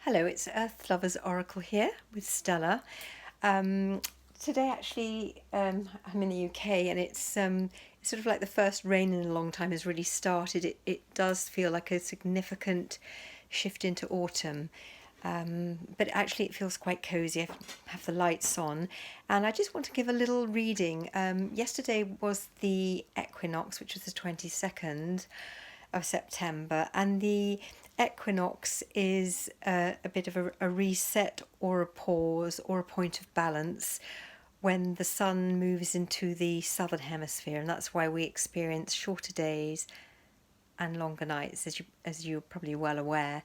Hello, it's Earth Lovers Oracle here with Stella. Um, Today, actually, I'm in the UK and it's sort of like the first rain in a long time has really started. It does feel like a significant shift into autumn. But actually, it feels quite cozy. I have the lights on, and I just want to give a little reading. Yesterday was the equinox, which was the 22nd of September, and the equinox is a bit of a reset or a pause or a point of balance when the sun moves into the southern hemisphere, and that's why we experience shorter days and longer nights, as you're probably well aware.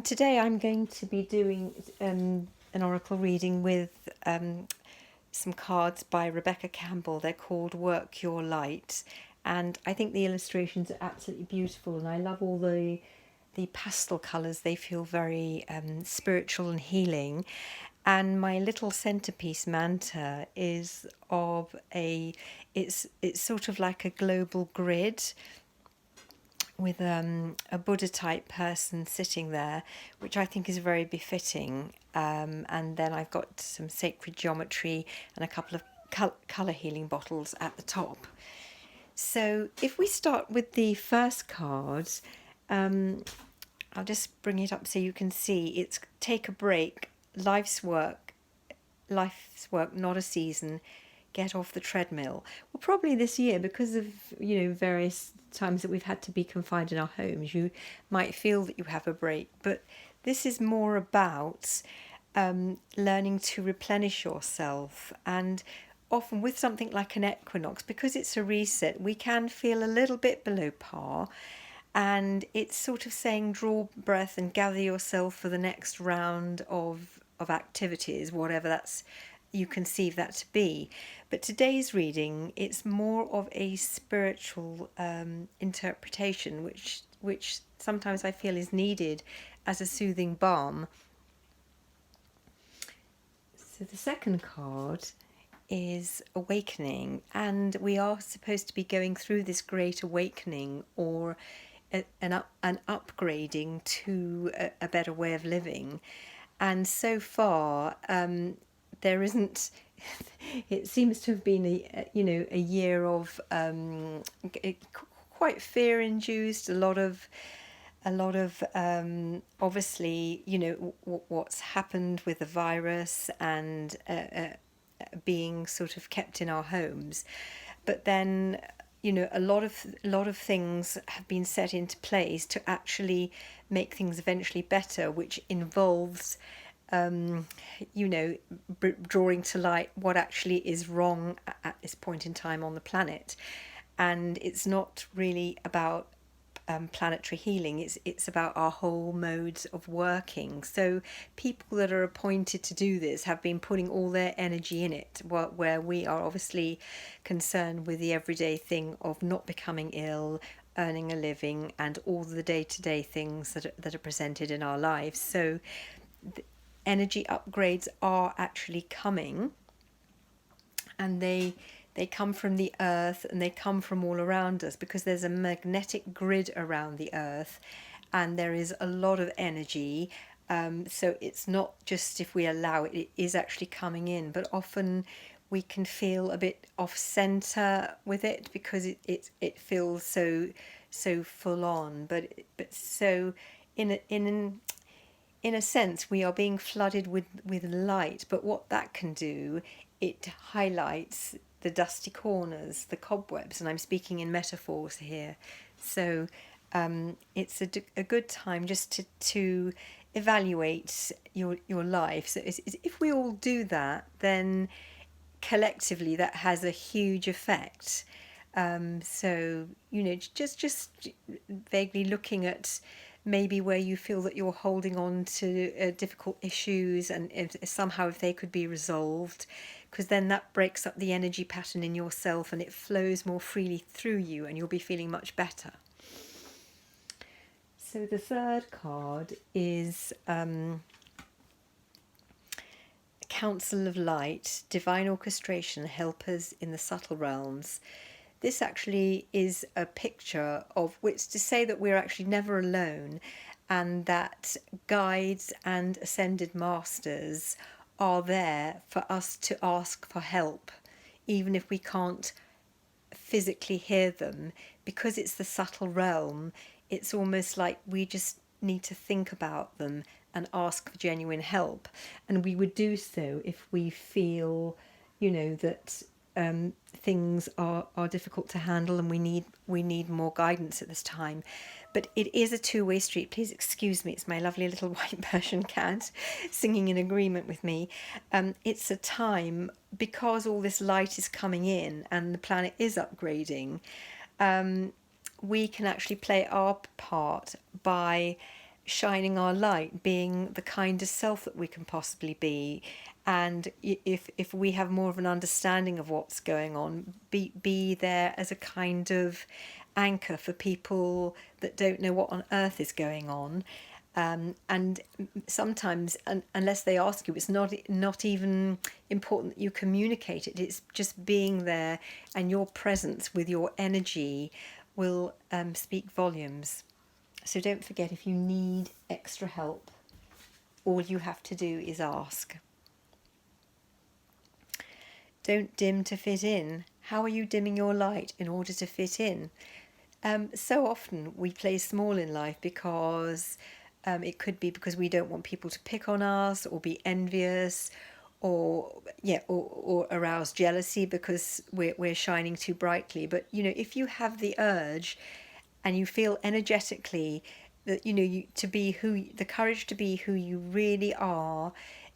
Today I'm going to be doing an oracle reading with some cards by Rebecca Campbell. They're called Work Your Light, and I think the illustrations are absolutely beautiful, and I love all the pastel colours. They feel very spiritual and healing. And my little centerpiece manta is of it's sort of like a global grid with a Buddha type person sitting there, which I think is very befitting. And then I've got some sacred geometry and a couple of colour healing bottles at the top. So if we start with the first card, um, I'll just bring it up so you can see. It's take a break, life's work, not a season. Get off the treadmill. Well, probably this year, because of various times that we've had to be confined in our homes, you might feel that you have a break. But this is more about learning to replenish yourself, and often with something like an equinox, because it's a reset, we can feel a little bit below par. And it's sort of saying draw breath and gather yourself for the next round of activities, whatever that's you conceive that to be. But today's reading, it's more of a spiritual interpretation, which sometimes I feel is needed as a soothing balm. So the second card is awakening, and we are supposed to be going through this great awakening, or an upgrading to a better way of living. And so far, there isn't. It seems to have been a year of quite fear induced. A lot of obviously what's happened with the virus, and being sort of kept in our homes. But then a lot of things have been set into place to actually make things eventually better, which involves um, drawing to light what actually is wrong at this point in time on the planet. And it's not really about planetary healing. It's about our whole modes of working. So people that are appointed to do this have been putting all their energy in it, where we are obviously concerned with the everyday thing of not becoming ill, earning a living, and all the day-to-day things that are presented in our lives. So the energy upgrades are actually coming, and they come from the earth, and they come from all around us, because there's a magnetic grid around the earth, and there is a lot of energy. So it's not just if we allow it, it is actually coming in, but often we can feel a bit off center with it, because it feels so full on. But so in a sense, we are being flooded with light. But what that can do, it highlights the dusty corners, the cobwebs, and I'm speaking in metaphors here. So it's a good time just to evaluate your life. So if we all do that, then collectively that has a huge effect. So just vaguely looking at maybe where you feel that you're holding on to difficult issues, and if somehow if they could be resolved, because then that breaks up the energy pattern in yourself, and it flows more freely through you, and you'll be feeling much better. So the third card is Council of Light, Divine Orchestration, Helpers in the Subtle Realms. This actually is a picture of which to say that we're actually never alone, and that guides and ascended masters are there for us to ask for help, even if we can't physically hear them, because it's the subtle realm. It's almost like we just need to think about them and ask for genuine help, and we would do so if we feel, that things are difficult to handle and we need more guidance at this time. But it is a two-way street. Please excuse me, it's my lovely little white Persian cat singing in agreement with me. It's a time, because all this light is coming in and the planet is upgrading, we can actually play our part by shining our light, being the kindest self that we can possibly be. And if we have more of an understanding of what's going on, be there as a kind of anchor for people that don't know what on earth is going on. And sometimes, unless they ask you, it's not even important that you communicate it. It's just being there, and your presence with your energy will speak volumes. So don't forget, if you need extra help, all you have to do is ask. Don't dim to fit in. How are you dimming your light in order to fit in? So often we play small in life because it could be because we don't want people to pick on us or be envious, or arouse jealousy because we're shining too brightly. But if you have the urge and you feel energetically that to be the courage to be who you really are,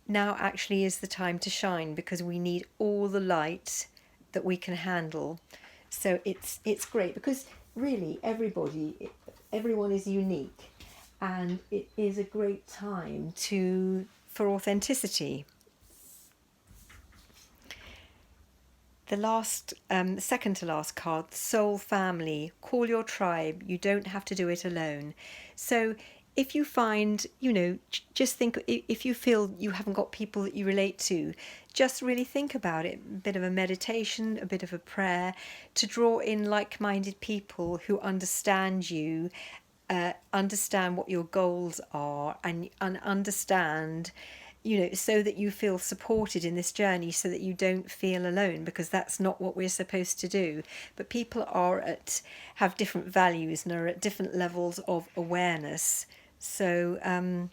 now actually is the time to shine, because we need all the light that we can handle. So it's great, because really everyone is unique, and it is a great time for authenticity. The last, second to last card, soul family. Call your tribe. You don't have to do it alone. So if you find, just think, if you feel you haven't got people that you relate to, just really think about it. A bit of a meditation, a bit of a prayer, to draw in like-minded people who understand you, understand what your goals are, and understand, so that you feel supported in this journey, so that you don't feel alone, because that's not what we're supposed to do. But people have different values and are at different levels of awareness. So there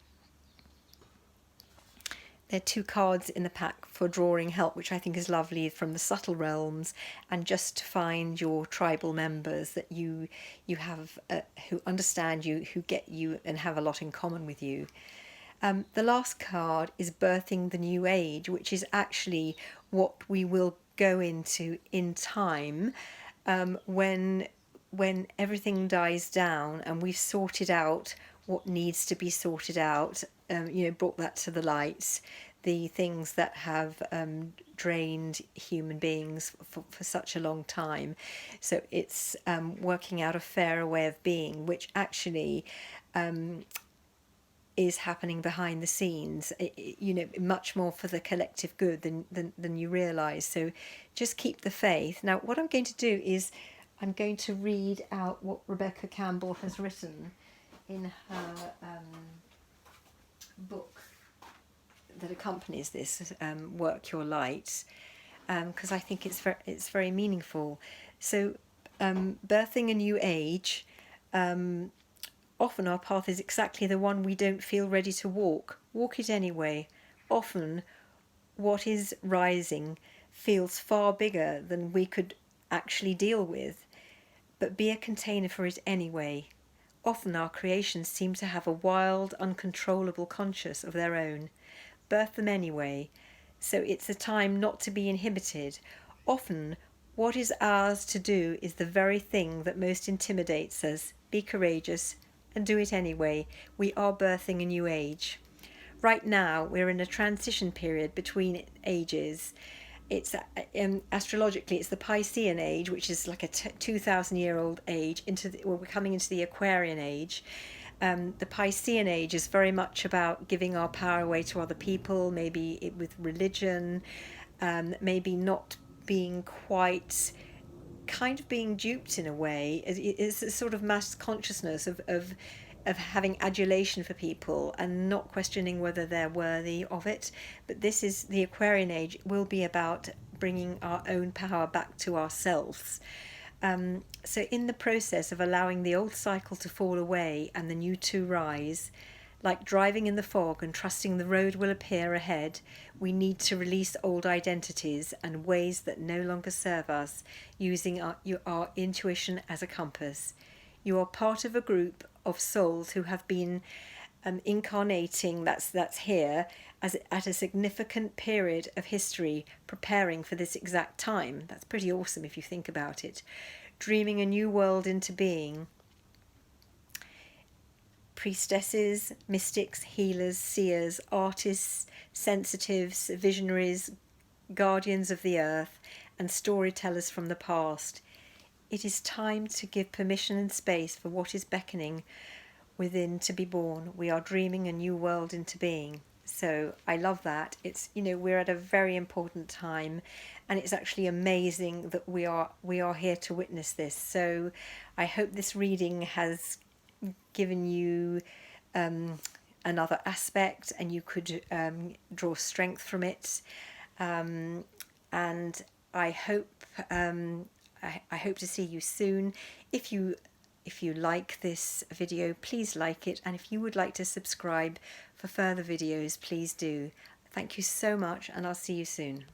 are two cards in the pack for drawing help, which I think is lovely, from the subtle realms, and just to find your tribal members that you have, who understand you, who get you, and have a lot in common with you. The last card is birthing the new age, which is actually what we will go into in time, when everything dies down and we've sorted out what needs to be sorted out, brought that to the light, the things that have drained human beings for such a long time. So it's working out a fairer way of being, which actually is happening behind the scenes, much more for the collective good than you realise. So just keep the faith. Now, what I'm going to do is I'm going to read out what Rebecca Campbell has written in her book that accompanies this, Work Your Light, because I think it's very meaningful. So, birthing a new age. Often our path is exactly the one we don't feel ready to walk. Walk it anyway. Often what is rising feels far bigger than we could actually deal with, but be a container for it anyway. Often our creations seem to have a wild, uncontrollable conscience of their own. Birth them anyway. So it's a time not to be inhibited. Often what is ours to do is the very thing that most intimidates us. Be courageous and do it anyway. We are birthing a new age. Right now, we're in a transition period between ages. It's astrologically, it's the Piscean age, which is like a 2,000-year-old age. We're coming into the Aquarian age. The Piscean age is very much about giving our power away to other people, maybe with religion, maybe not being kind of being duped in a way. It's a sort of mass consciousness of of having adulation for people and not questioning whether they're worthy of it. But this is the Aquarian age, will be about bringing our own power back to ourselves. So in the process of allowing the old cycle to fall away and the new to rise, like driving in the fog and trusting the road will appear ahead, we need to release old identities and ways that no longer serve us, using our intuition as a compass. You are part of a group of souls who have been incarnating, that's here, as at a significant period of history, preparing for this exact time. That's pretty awesome if you think about it. Dreaming a new world into being. Priestesses, mystics, healers, seers, artists, sensitives, visionaries, guardians of the earth, and storytellers from the past. It is time to give permission and space for what is beckoning within to be born. We are dreaming a new world into being. So I love that. It's, we're at a very important time, and it's actually amazing that we are here to witness this. So I hope this reading has given you another aspect, and you could draw strength from it. And I hope I hope to see you soon. If you like this video, please like it, and if you would like to subscribe for further videos, please do. Thank you so much, and I'll see you soon.